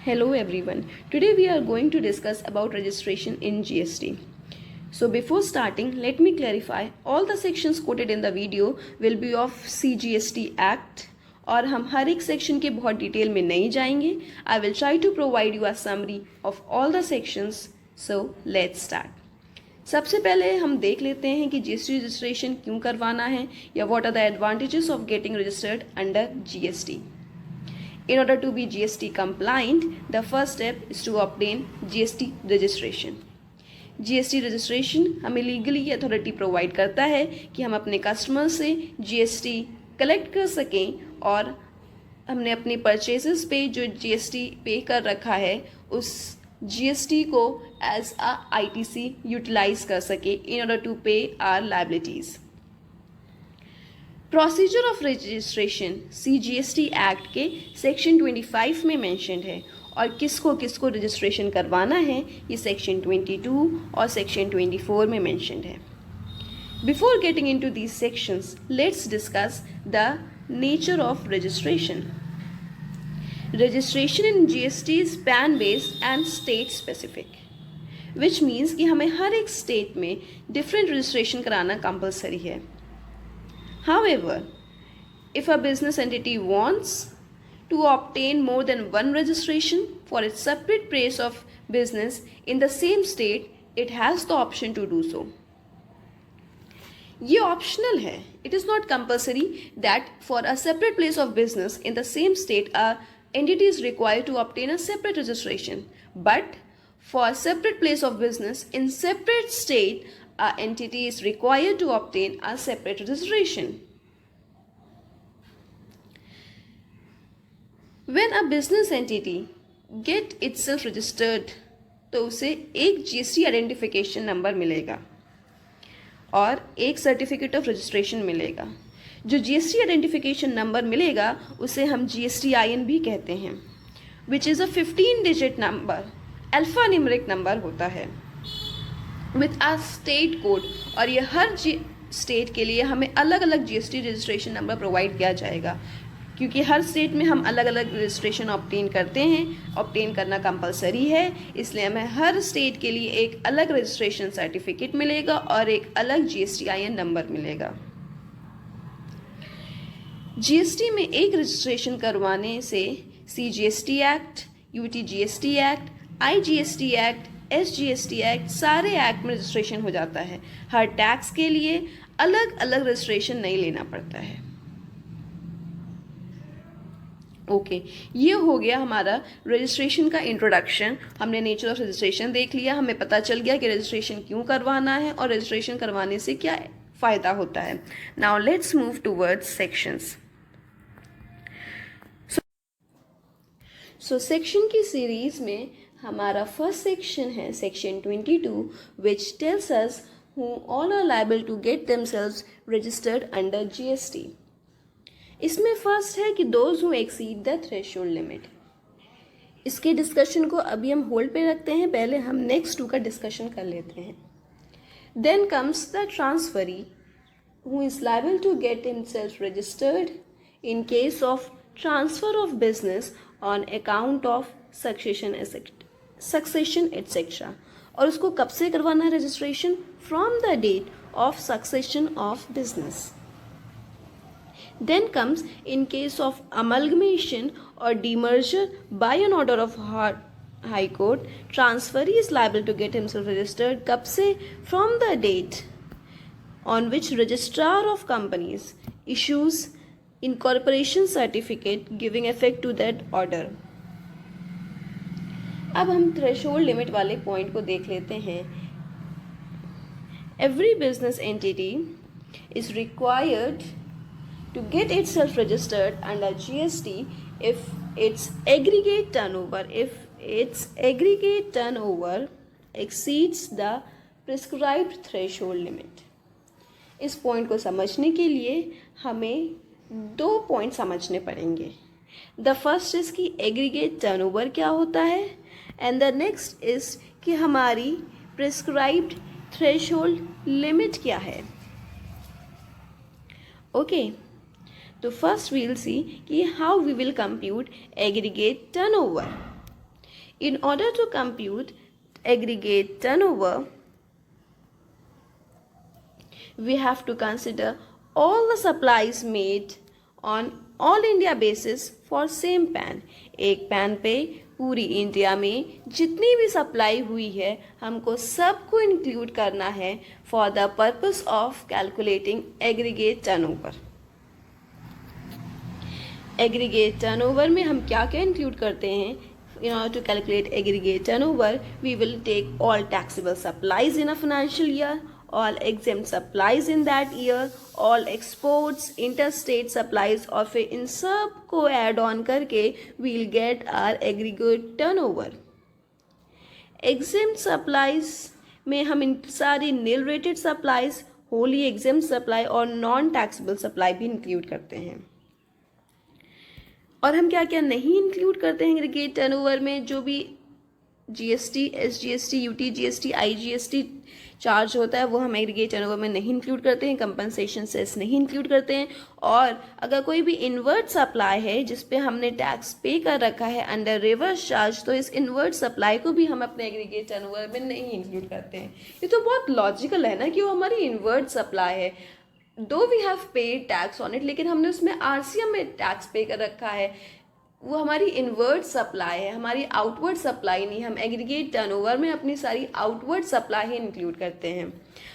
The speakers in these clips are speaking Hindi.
Hello everyone. Today we are going to discuss about registration in GST. So before starting, let me clarify all the sections quoted in the video will be of CGST Act और हम हर एक सेक्शन के बहुत डिटेल में नहीं जाएंगे. I will try to provide you a summary of all the sections. So let's start. सबसे पहले हम देख लेते हैं कि GST रजिस्ट्रेशन क्यों करवाना है या what are the advantages of getting registered under GST. In order to be GST compliant, the first step is to obtain GST registration. GST registration हमें लीगली अथॉरिटी प्रोवाइड करता है कि हम अपने कस्टमर से GST कलेक्ट कर सकें और हमने अपने परचेजेस पे जो GST पे कर रखा है उस GST को एज अ ITC यूटिलाइज कर सके in order to pay our liabilities. Procedure of registration CGST act के सेक्शन 25 में मेंशन्ड है और किसको किसको रजिस्ट्रेशन करवाना है ये सेक्शन 22 और सेक्शन 24 में मेंशन्ड है. Before getting into these sections, let's discuss the nature of registration. Registration in GST is pan based and state specific, which means कि हमें हर एक स्टेट में डिफरेंट रजिस्ट्रेशन कराना कंपलसरी है. However, if a business entity wants to obtain more than one registration for its separate place of business in the same state, it has the option to do so. ये optional है. It is not compulsory that for a separate place of business in the same state, a entity is required to obtain a separate registration. But for a separate place of business in separate state, a entity is required to obtain a separate registration. When a business entity get itself registered, तो उसे एक GST आइडेंटिफिकेशन नंबर मिलेगा और एक सर्टिफिकेट ऑफ रजिस्ट्रेशन मिलेगा. जो GST आइडेंटिफिकेशन नंबर मिलेगा उसे हम GSTIN भी कहते हैं, which is a 15 digit number, alpha numeric number होता है विथ आ स्टेट कोड. और ये हर स्टेट के लिए हमें अलग अलग GST रजिस्ट्रेशन नंबर प्रोवाइड किया जाएगा, क्योंकि हर स्टेट में हम अलग अलग रजिस्ट्रेशन ऑब्टेन करते हैं. ऑब्टेन करना कंपलसरी है, इसलिए हमें हर स्टेट के लिए एक अलग रजिस्ट्रेशन सर्टिफिकेट मिलेगा और एक अलग GSTIN नंबर मिलेगा. GST में एक रजिस्ट्रेशन करवाने से CGST act, UTGST act, IGST act, SGST act, सारे एक्ट में रजिस्ट्रेशन हो जाता है. हर टैक्स के लिए अलग अलग रजिस्ट्रेशन नहीं लेना पड़ता है. ओके, ये हो गया हमारा रजिस्ट्रेशन का इंट्रोडक्शन. हमने नेचर ऑफ रजिस्ट्रेशन देख लिया, हमें पता चल गया कि रजिस्ट्रेशन क्यों करवाना है और रजिस्ट्रेशन करवाने से क्या फ़ायदा होता है. Now let's move towards sections. So section की सीरीज़ में हमारा फर्स्ट सेक्शन है section 22, which tells us who all are liable to get themselves registered under GST. इसमें फर्स्ट है कि those who exceed the threshold limit. इसके डिस्कशन को अभी हम होल्ड पे रखते हैं, पहले हम नेक्स्ट 2 का डिस्कशन कर लेते हैं. Then comes the transferee who is liable to get himself registered in case of transfer of business on account of succession etc. और उसको कब से करवाना है registration? From the date of succession of business. Then comes in case of amalgamation और demerger by an order of high court, transferee is liable to get himself registered. कब से? From the date on which registrar of companies issues incorporation certificate giving effect to that order. अब हम थ्रेशोल्ड लिमिट वाले पॉइंट को देख लेते हैं. Every business entity is required to get itself registered under GST if its aggregate turnover exceeds the prescribed threshold limit. इस पॉइंट को समझने के लिए हमें 2 पॉइंट समझने पड़ेंगे. द फर्स्ट इज कि एग्रीगेट टर्नओवर क्या होता है एंड द नेक्स्ट इज कि हमारी प्रिस्क्राइब्ड थ्रेशोल्ड लिमिट क्या है. ओके, तो फर्स्ट वील सी कि how we will compute aggregate turnover. In order to compute aggregate turnover, we have to consider all the supplies made on all India basis for same pan. एक पैन पे पूरी इंडिया में जितनी भी सप्लाई हुई है हमको सबको इंक्लूड करना है for the purpose of calculating aggregate turnover. Aggregate turnover में हम क्या क्या इंक्लूड करते हैं? In order to calculate aggregate turnover, we will take all taxable supplies in a financial year, all exempt supplies in that year, all exports, interstate supplies और फिर इन सब को add on करके we'll get our aggregate turnover. Exempt supplies में हम इन सारी nil rated supplies, wholly exempt supply और non taxable supply भी include करते हैं। और हम क्या क्या नहीं इंक्लूड करते हैं एग्रीगेट टर्नओवर में? जो भी GST, SGST, UT GST, IGST charge होता है वो हम एग्रीगेट टर्नओवर में नहीं इंक्लूड करते हैं। कंपनसेशन सेस नहीं इंक्लूड करते हैं। और अगर कोई भी इनवर्ट सप्लाई है जिस पे हमने टैक्स पे कर रखा है अंडर रिवर्स चार्ज, तो इस इनवर्ट सप्लाई को भी हम अपने एग्रीगेट टर्नओवर में नहीं इंक्लूड करते हैं। ये तो बहुत लॉजिकल है ना कि वो हमारी इनवर्ट सप्लाई है, though we have paid tax on it, लेकिन हमने उसमें आरसीएम में टैक्स पे कर रखा है। वो हमारी इनवर्ट सप्लाई है, हमारी आउटवर्ड सप्लाई नहीं। हम एग्रीगेट टर्नओवर में अपनी सारी आउटवर्ड सप्लाई ही इंक्लूड करते हैं।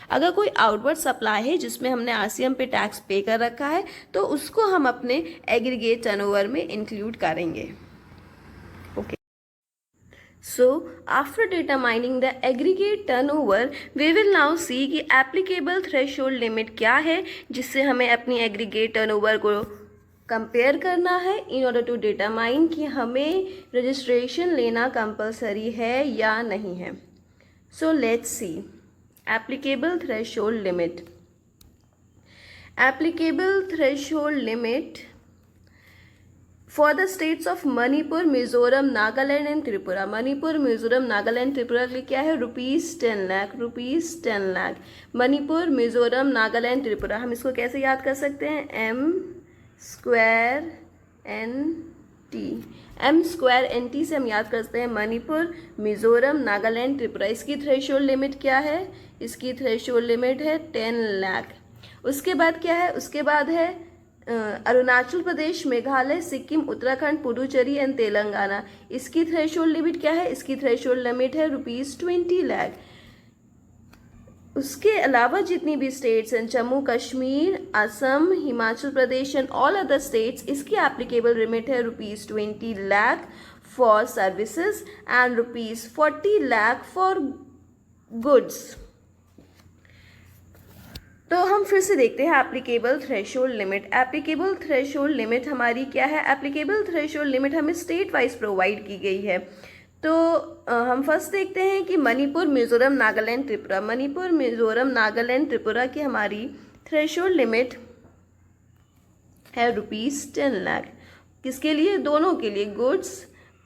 अगर कोई आउटवर्ड सप्लाई है जिसमें हमने आरसीएम पे टैक्स पे कर रखा है तो उसको हम अपने एग्रीगेट टर्नओवर में इंक्लूड करेंगे। Okay, So after determining the aggregate turnover, we will now see कि applicable threshold limit क्या है जिससे हमें अपनी aggregate turnover को कंपेयर करना है in order to determine कि हमें registration लेना compulsory है या नहीं है। So let's see applicable threshold limit. Applicable threshold limit for the states of Manipur, Mizoram, Nagaland and Tripura. Manipur, Mizoram, Nagaland, Tripura के लिए क्या है? ₹10 लाख, ₹10 लाख। मणिपुर, मिजोरम, नागालैंड, त्रिपुरा, हम इसको कैसे याद कर सकते हैं? M²NT से हम याद करते हैं मणिपुर, मिजोरम, नागालैंड, त्रिपुरा। इसकी थ्रेशोल्ड लिमिट क्या है? इसकी थ्रेशोल्ड लिमिट है 10 लाख। उसके बाद क्या है? उसके बाद है अरुणाचल प्रदेश, मेघालय, सिक्किम, उत्तराखंड, पुडुचेरी एंड तेलंगाना। इसकी थ्रेशोल्ड लिमिट क्या है? इसकी थ्रेशोल्ड लिमिट है ₹20 लाख। उसके अलावा जितनी भी स्टेट्स हैं, Jammu Kashmir, Assam, Himachal Pradesh and all other states, इसकी एप्लीकेबल लिमिट है ₹20 lakh for services and ₹40 lakh for goods. तो हम फिर से देखते हैं applicable threshold limit. Applicable threshold limit हमारी क्या है? एप्लीकेबल थ्रेशोल्ड लिमिट हमें स्टेट वाइज प्रोवाइड की गई है। तो हम फर्स्ट देखते हैं कि मणिपुर, मिजोरम, नागालैंड, त्रिपुरा। मणिपुर, मिजोरम, नागालैंड, त्रिपुरा की हमारी थ्रेशोल्ड लिमिट है ₹10 लाख। किसके लिए? दोनों के लिए, गुड्स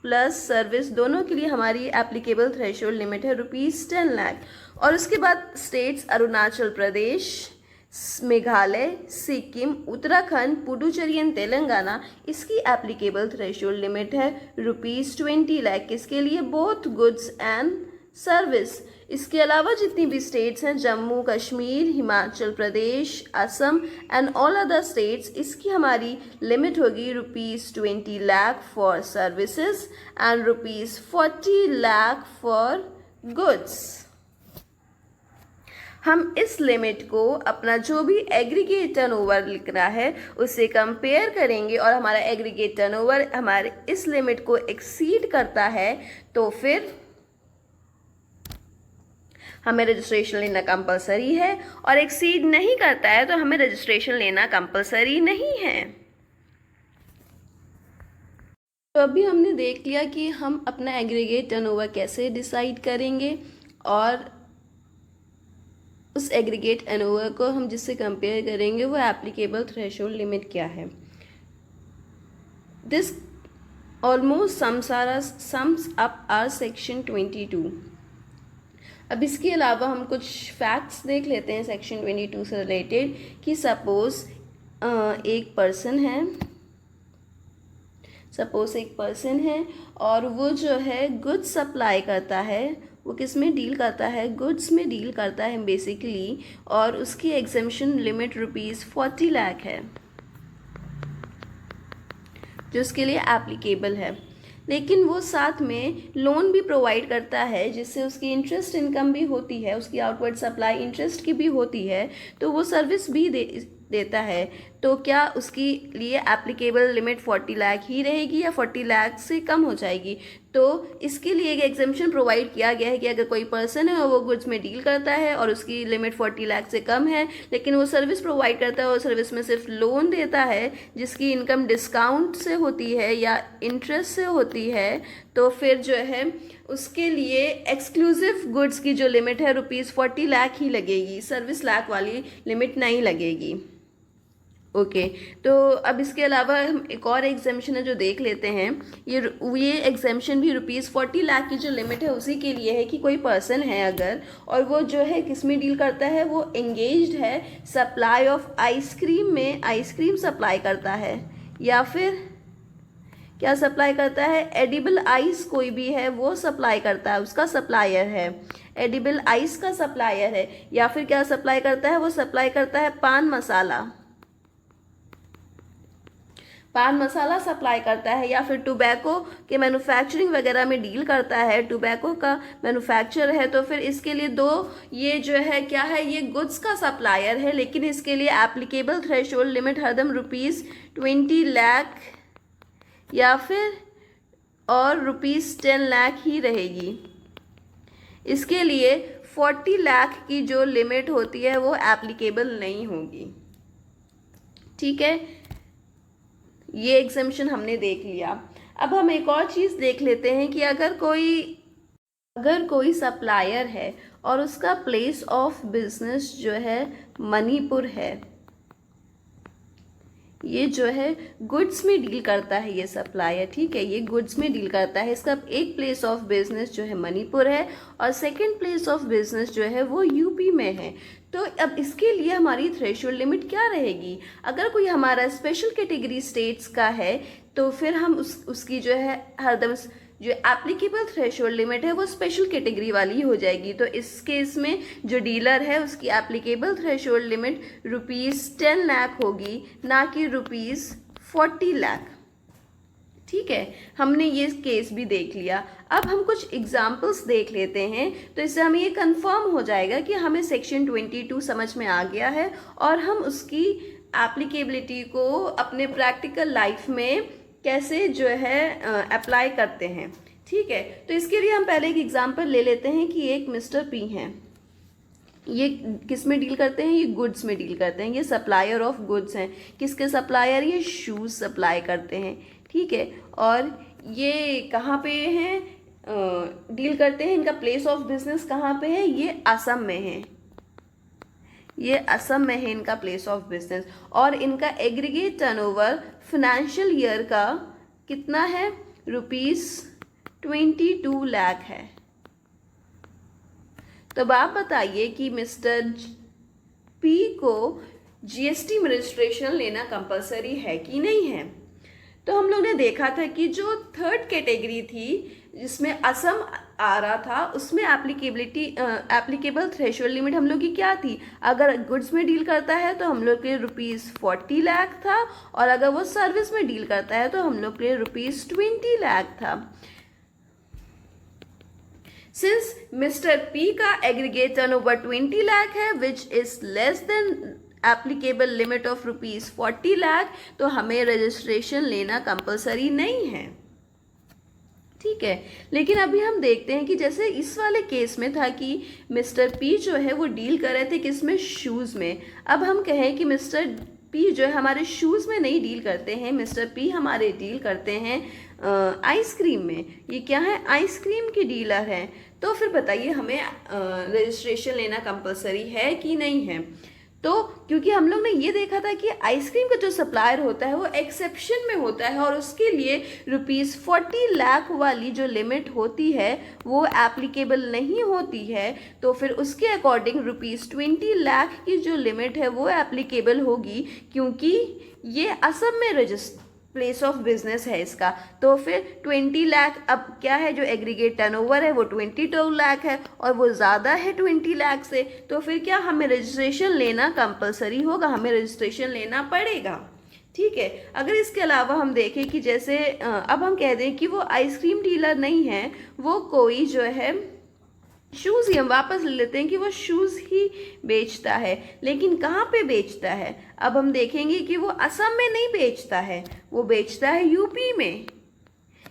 प्लस सर्विस दोनों के लिए हमारी एप्लीकेबल थ्रेशोल्ड लिमिट है ₹10 लाख। और उसके बाद स्टेट्स अरुणाचल प्रदेश, मेघालय, सिक्किम, उत्तराखंड, पुडुचेरी एंड तेलंगाना, इसकी एप्लीकेबल थ्रेशोल्ड लिमिट है ₹20 लाख। किसके लिए? Both goods and service. इसके अलावा जितनी भी स्टेट्स हैं, Jammu Kashmir, Himachal Pradesh, Assam and all other states, इसकी हमारी लिमिट होगी ₹20 lakh for services and ₹40 lakh for goods. हम इस लिमिट को अपना जो भी एग्रीगेट टर्नओवर लिखना है उससे कंपेयर करेंगे और हमारा एग्रीगेट टर्नओवर हमारे इस लिमिट को एक्सीड करता है तो फिर हमें रजिस्ट्रेशन लेना कंपलसरी है, और एक्सीड नहीं करता है तो हमें रजिस्ट्रेशन लेना कंपलसरी नहीं है। तो अभी हमने देख लिया कि हम अपना एग्रीगेट टर्नओवर कैसे डिसाइड करेंगे और उस एग्रीगेट टर्नओवर को हम जिससे कंपेयर करेंगे वो एप्लीकेबल थ्रेशोल्ड लिमिट क्या है। This almost sums up our section 22। अब इसके अलावा हम कुछ फैक्ट्स देख लेते हैं सेक्शन 22 से रिलेटेड कि सपोज एक पर्सन है, सपोज एक पर्सन है और वो जो है गुड्स सप्लाई करता है, वो किस में डील करता है, गुड्स में डील करता है बेसिकली, और उसकी एग्जेम्पशन लिमिट ₹40 लाख है जो उसके लिए एप्लीकेबल है। लेकिन वो साथ में लोन भी प्रोवाइड करता है जिससे उसकी इंटरेस्ट इनकम भी होती है, उसकी आउटवर्ड सप्लाई इंटरेस्ट की भी होती है, तो वो सर्विस भी देता है। तो क्या उसकी लिए एप्लीकेबल लिमिट 40 लाख ही रहेगी या 40 लाख से कम हो जाएगी? तो इसके लिए एक एग्जेम्पशन प्रोवाइड किया गया है कि अगर कोई पर्सन है और वो गुड्स में डील करता है और उसकी लिमिट 40 लाख से कम है, लेकिन वो सर्विस प्रोवाइड करता है और सर्विस में सिर्फ लोन देता है जिसकी इनकम डिस्काउंट से होती है या इंटरेस्ट से होती है, तो फिर जो है उसके लिए एक्सक्लूसिव गुड्स की जो लिमिट है ₹40 लाख ही लगेगी, सर्विस लाख वाली लिमिट नहीं लगेगी। ओके तो अब इसके अलावा हम एक और एग्जेम्पशन है जो देख लेते हैं। ये एग्जेम्पशन भी ₹40 लाख की जो लिमिट है उसी के लिए है कि कोई पर्सन है अगर, और वो जो है किस में डील करता है, वो एंगेज्ड है सप्लाई ऑफ आइसक्रीम में, आइसक्रीम सप्लाई करता है, या फिर क्या सप्लाई करता है, एडिबल आइस कोई भी है वो सप्लाई करता है, उसका सप्लायर है, एडिबल आइस का सप्लायर है, या फिर क्या सप्लाई करता है, वो सप्लाई करता है पान मसाला, पान मसाला सप्लाई करता है, या फिर टोबैको के मैन्युफैक्चरिंग वगैरह में डील करता है, टोबैको का मैन्युफैक्चर है, तो फिर इसके लिए दो ये जो है क्या है, ये गुड्स का सप्लायर है, लेकिन इसके लिए एप्लीकेबल थ्रेशोल्ड लिमिट हरदम ₹20 लाख या फिर और ₹10 लाख ही रहेगी। इसके लिए 40 लाख की जो लिमिट होती है वो एप्लीकेबल नहीं होगी। ठीक है, ये एग्जेम्पशन हमने देख लिया। अब हम एक और चीज़ देख लेते हैं कि अगर कोई सप्लायर है और उसका प्लेस ऑफ बिजनेस जो है मणिपुर है, ये जो है गुड्स में डील करता है ये सप्लायर, ठीक है, ये गुड्स में डील करता है, इसका एक प्लेस ऑफ बिजनेस जो है मणिपुर है और सेकंड प्लेस ऑफ बिजनेस जो है वो यूपी में है। तो अब इसके लिए हमारी थ्रेशोल्ड लिमिट क्या रहेगी? अगर कोई हमारा स्पेशल कैटेगरी स्टेट्स का है तो फिर हम उसकी जो है हरदम जो एप्लीकेबल थ्रेशोल्ड लिमिट है वो स्पेशल कैटेगरी वाली हो जाएगी। तो इस केस में जो डीलर है उसकी एप्लीकेबल थ्रेशोल्ड लिमिट ₹10 लाख होगी, ना कि ₹40 लाख। ठीक है, हमने ये केस भी देख लिया। अब हम कुछ एग्जाम्पल्स देख लेते हैं, तो इससे हमें ये कंफर्म हो जाएगा कि हमें सेक्शन 22 समझ में आ गया है और हम उसकी एप्लीकेबिलिटी को अपने प्रैक्टिकल लाइफ में कैसे जो है अप्लाई करते हैं। ठीक है, तो इसके लिए हम पहले एक एग्जाम्पल ले लेते हैं कि एक मिस्टर पी हैं, ये किस में डील करते हैं, ये गुड्स में डील करते हैं, ये सप्लायर ऑफ गुड्स हैं। किसके सप्लायर? ये शूज़ सप्लाई करते हैं। ठीक है, और ये कहाँ पे हैं डील करते हैं, इनका प्लेस ऑफ बिजनेस कहाँ पे है? ये असम में है, ये असम में है इनका प्लेस ऑफ बिजनेस, और इनका एग्रीगेट टर्नओवर फाइनेंशियल ईयर का कितना है? ₹22 लाख है। तो अब आप बताइए कि मिस्टर पी को जीएसटी में रजिस्ट्रेशन लेना कंपलसरी है कि नहीं है? तो हम लोग ने देखा था कि जो थर्ड कैटेगरी थी जिसमें असम आ रहा था उसमें एप्लीकेबल थ्रेशोल्ड लिमिट हम लोग की क्या थी? अगर गुड्स में डील करता है तो हम लोग के ₹40 लाख था, और अगर वो सर्विस में डील करता है तो हम लोग के ₹20 लाख था। सिंस मिस्टर पी का एग्रीगेट टर्नओवर 20 लाख है which is less than applicable limit of ₹40 lakh, तो हमें रजिस्ट्रेशन लेना कंपलसरी नहीं है। ठीक है, लेकिन अभी हम देखते हैं कि जैसे इस वाले केस में था कि मिस्टर पी जो है वो डील कर रहे थे किसमें? शूज़ में। अब हम कहें कि मिस्टर पी जो है हमारे शूज़ में नहीं डील करते हैं, मिस्टर पी हमारे डील करते हैं आइसक्रीम में। ये क्या है? आइसक्रीम की डीलर हैं। तो फिर बताइए हमें रजिस्ट्रेशन लेना कंपलसरी है कि नहीं है? तो क्योंकि हम लोग ने ये देखा था कि आइसक्रीम का जो सप्लायर होता है वो एक्सेप्शन में होता है और उसके लिए ₹40 लाख वाली जो लिमिट होती है वो एप्लीकेबल नहीं होती है। तो फिर उसके अकॉर्डिंग ₹20 लाख की जो लिमिट है वो एप्लीकेबल होगी, क्योंकि ये असम में प्लेस ऑफ बिजनेस है इसका, तो फिर 20 लाख, अब क्या है जो एग्रीगेट टर्नओवर है वो 22 लाख है और वो ज़्यादा है 20 लाख से, तो फिर क्या हमें रजिस्ट्रेशन लेना कंपलसरी होगा, हमें रजिस्ट्रेशन लेना पड़ेगा। ठीक है। अगर इसके अलावा हम देखें कि जैसे अब हम कह दें कि वो आइसक्रीम डीलर नहीं है, वो कोई जो है शूज़ ही, हम वापस ले लेते हैं कि वो शूज़ ही बेचता है, लेकिन कहाँ पे बेचता है, अब हम देखेंगे कि वो असम में नहीं बेचता है, वो बेचता है यूपी में,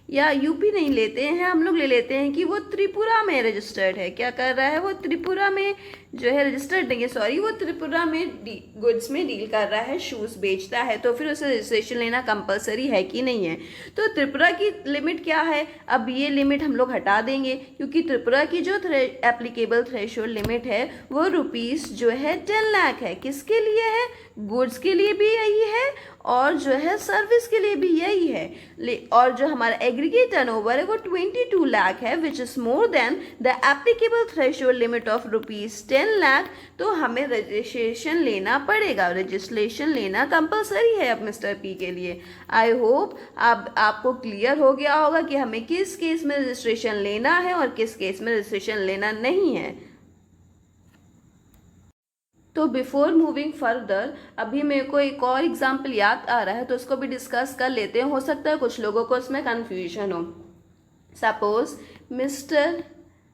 या यूपी नहीं लेते हैं हम लोग, ले लेते हैं कि वो त्रिपुरा में रजिस्टर्ड है। क्या कर रहा है, वो त्रिपुरा में जो है रजिस्टर्ड नहीं है, सॉरी, वो त्रिपुरा में गुड्स में डील कर रहा है, शूज़ बेचता है, तो फिर उसे रजिस्ट्रेशन लेना कंपलसरी है कि नहीं है। तो त्रिपुरा की लिमिट क्या है, अब ये लिमिट हम लोग हटा देंगे, क्योंकि त्रिपुरा की जो एप्लीकेबल थ्रेशोल्ड लिमिट है वो रुपीस जो है 10 लाख है। किसके लिए है, गुड्स के लिए भी यही है और जो है सर्विस के लिए भी यही है। और जो हमारा एग्रीगेट टर्नओवर है वो 22 लाख है, which is more than the applicable threshold limit of rupees 10 lakh, तो हमें रजिस्ट्रेशन लेना पड़ेगा, रजिस्ट्रेशन लेना कंपलसरी है अब मिस्टर पी के लिए। आई होप अब आपको क्लियर हो गया होगा कि हमें किस केस में रजिस्ट्रेशन लेना है और किस केस में रजिस्ट्रेशन लेना नहीं है। तो बिफोर मूविंग फर्दर, अभी मेरे को एक और एग्जाम्पल याद आ रहा है, तो उसको भी डिस्कस कर लेते हैं, हो सकता है कुछ लोगों को इसमें कन्फ्यूजन हो। सपोज मिस्टर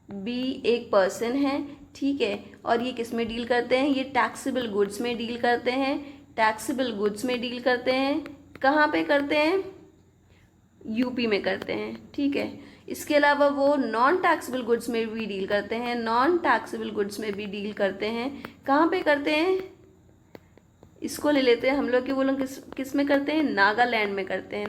बी एक पर्सन है, ठीक है, और ये किस में डील करते हैं, ये टैक्सेबल गुड्स में डील करते हैं, टैक्सेबल गुड्स में डील करते हैं, कहाँ पे करते हैं, यूपी में करते हैं, ठीक है। इसके अलावा वो नॉन टैक्सेबल गुड्स में भी डील करते हैं, नॉन टैक्सेबल गुड्स में भी डील करते हैं, कहाँ पे करते हैं, इसको ले लेते हैं हम लोग कि वो लोग किस में करते हैं, नागालैंड में करते हैं,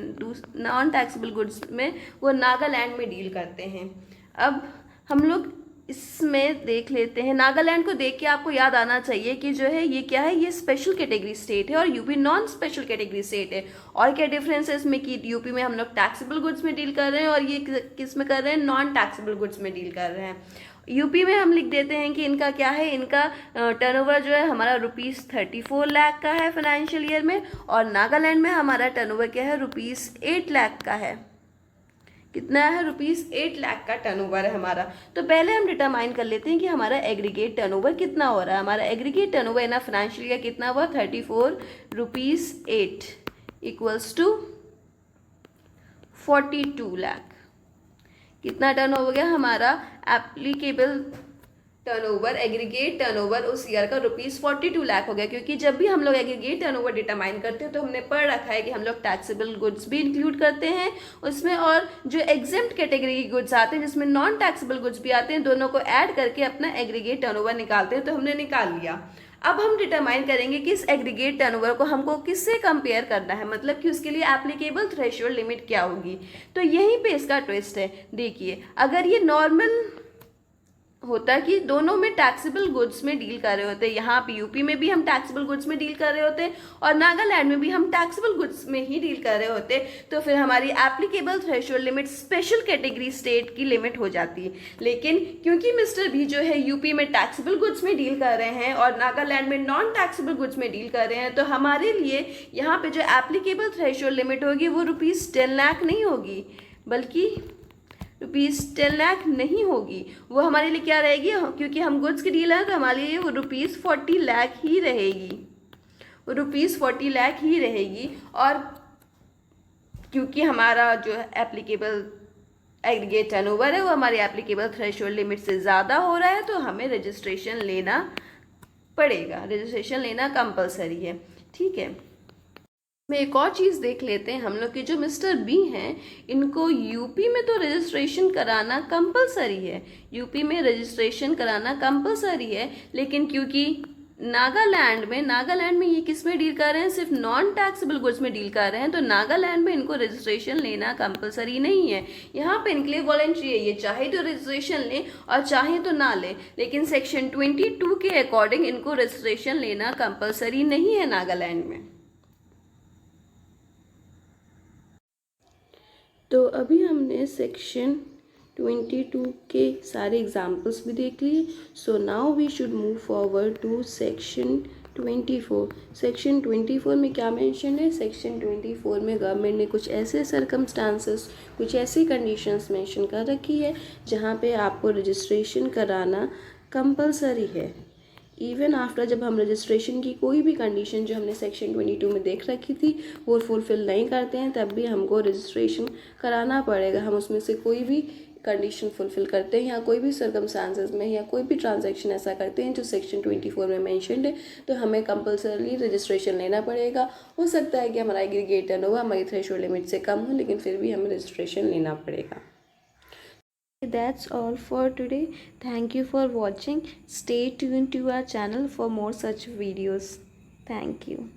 नॉन टैक्सेबल गुड्स में वो नागालैंड में डील करते हैं। अब हम लोग इसमें देख लेते हैं, नागालैंड को देख के आपको याद आना चाहिए कि जो है ये क्या है, ये स्पेशल कैटेगरी स्टेट है और UP non special category state है। और क्या डिफरेंस है इसमें कि यूपी में हम लोग टैक्सेबल गुड्स में डील कर रहे हैं और ये किस में कर रहे हैं, नॉन टैक्सेबल गुड्स में डील कर रहे हैं। यूपी में हम लिख देते हैं कि इनका क्या है, इनका टर्नओवर जो है हमारा रुपीस 34 लाख का है फाइनेंशियल ईयर में, और नागालैंड में हमारा टर्नओवर क्या है, रुपीस 8 लाख का है। कितना है, रुपीस 8 लाख का टर्नओवर है हमारा। तो पहले हम डिटरमाइन कर लेते हैं कि हमारा एग्रीगेट टर्नओवर कितना हो रहा है। हमारा aggregate turnover in financial year कितना हुआ, 34 रुपीस 8 इक्वल्स टू 42 लाख। कितना टर्न हो गया हमारा एप्लीकेबल टर्नओवर, एग्रीगेट टर्नओवर उस ईयर का रुपीस 42 लाख हो गया, क्योंकि जब भी हम लोग एग्रीगेट टर्नओवर डिटरमाइन करते हैं तो हमने पढ़ रखा है कि हम लोग टैक्सेबल गुड्स भी इंक्लूड करते हैं उसमें, और जो एग्जेम्प्ट कैटेगरी के गुड्स आते हैं जिसमें नॉन टैक्सेबल गुड्स भी आते हैं, दोनों को ऐड करके अपना एग्रीगेट टर्नओवर निकालते हैं। तो हमने निकाल लिया। अब हम डिटरमाइन करेंगे कि इस एग्रीगेट टर्नओवर को हमको किससे कंपेयर करना है, मतलब कि उसके लिए एप्लीकेबल थ्रेशोल्ड लिमिट क्या होगी। तो यहीं पे इसका ट्विस्ट है। देखिए, अगर ये नॉर्मल होता कि दोनों में टैक्सेबल गुड्स में डील कर रहे होते, यहाँ पे यूपी में भी हम टैक्सेबल गुड्स में डील कर रहे होते और नागालैंड में भी हम टैक्सेबल गुड्स में ही डील कर रहे होते, तो फिर हमारी applicable threshold limit special category state की लिमिट हो जाती है। लेकिन क्योंकि मिस्टर भी जो है यूपी में टैक्सेबल गुड्स में डील कर रहे हैं और नागालैंड में नॉन टैक्सेबल गुड्स में डील कर रहे हैं, तो हमारे लिए यहाँ पे जो एप्लीकेबल थ्रेशोल्ड लिमिट होगी वो रुपीस 10 लाख नहीं होगी, बल्कि रुपीस 10 लाख नहीं होगी। वो हमारे लिए क्या रहेगी, क्योंकि हम गुड्स की डील है तो हमारे लिए वो रुपीस 40 लाख ही रहेगी, वो रुपीस 40 लाख ही रहेगी। और क्योंकि हमारा जो एप्लीकेबल एग्रीगेट टर्नओवर है वो हमारी एप्लीकेबल थ्रेशोल्ड लिमिट से ज़्यादा हो रहा है, तो हमें रजिस्ट्रेशन लेना पड़ेगा, रजिस्ट्रेशन लेना कंपलसरी है। ठीक है, में एक और चीज़ देख लेते हैं हम लोग कि जो मिस्टर बी हैं इनको यूपी में तो रजिस्ट्रेशन कराना कंपलसरी है, यूपी में रजिस्ट्रेशन कराना कंपलसरी है, लेकिन क्योंकि नागालैंड में ये किस में डील कर रहे हैं, सिर्फ नॉन टैक्सेबल गुड्स में डील कर रहे हैं, तो नागालैंड में इनको रजिस्ट्रेशन लेना कंपलसरी नहीं है। यहाँ पे इनके लिए वॉलंटरी है, ये चाहे तो रजिस्ट्रेशन लें और चाहे तो ना लें, लेकिन सेक्शन 22 के अकॉर्डिंग इनको रजिस्ट्रेशन लेना कंपलसरी नहीं है नागालैंड में। तो अभी हमने सेक्शन 22 के सारे एग्जाम्पल्स भी देख लिए। So now we should move forward to section 24 section 24 में क्या मेंशन है? सेक्शन 24 में गवर्नमेंट ने कुछ ऐसे सर्कमस्टांसेस, कुछ ऐसी कंडीशंस मेंशन कर रखी है जहाँ पे आपको रजिस्ट्रेशन कराना कंपलसरी है। इवन आफ्टर जब हम रजिस्ट्रेशन की कोई भी कंडीशन जो हमने सेक्शन 22 में देख रखी थी वो फुलफ़िल नहीं करते हैं, तब भी हमको रजिस्ट्रेशन कराना पड़ेगा। हम उसमें से कोई भी कंडीशन फुलफ़िल करते हैं या कोई भी सर्कमस्टांसेस में या कोई भी ट्रांजैक्शन ऐसा करते हैं जो सेक्शन 24 में मेंशनड है, तो हमें कंपलसरी रजिस्ट्रेशन लेना पड़ेगा। हो सकता है कि हमारा एग्रीगेट टर्नओवर हमारी थ्रेशोल्ड लिमिट से कम हो, लेकिन फिर भी हमें रजिस्ट्रेशन लेना पड़ेगा। That's all for today. Thank you for watching. Stay tuned to our channel for more such videos. Thank you.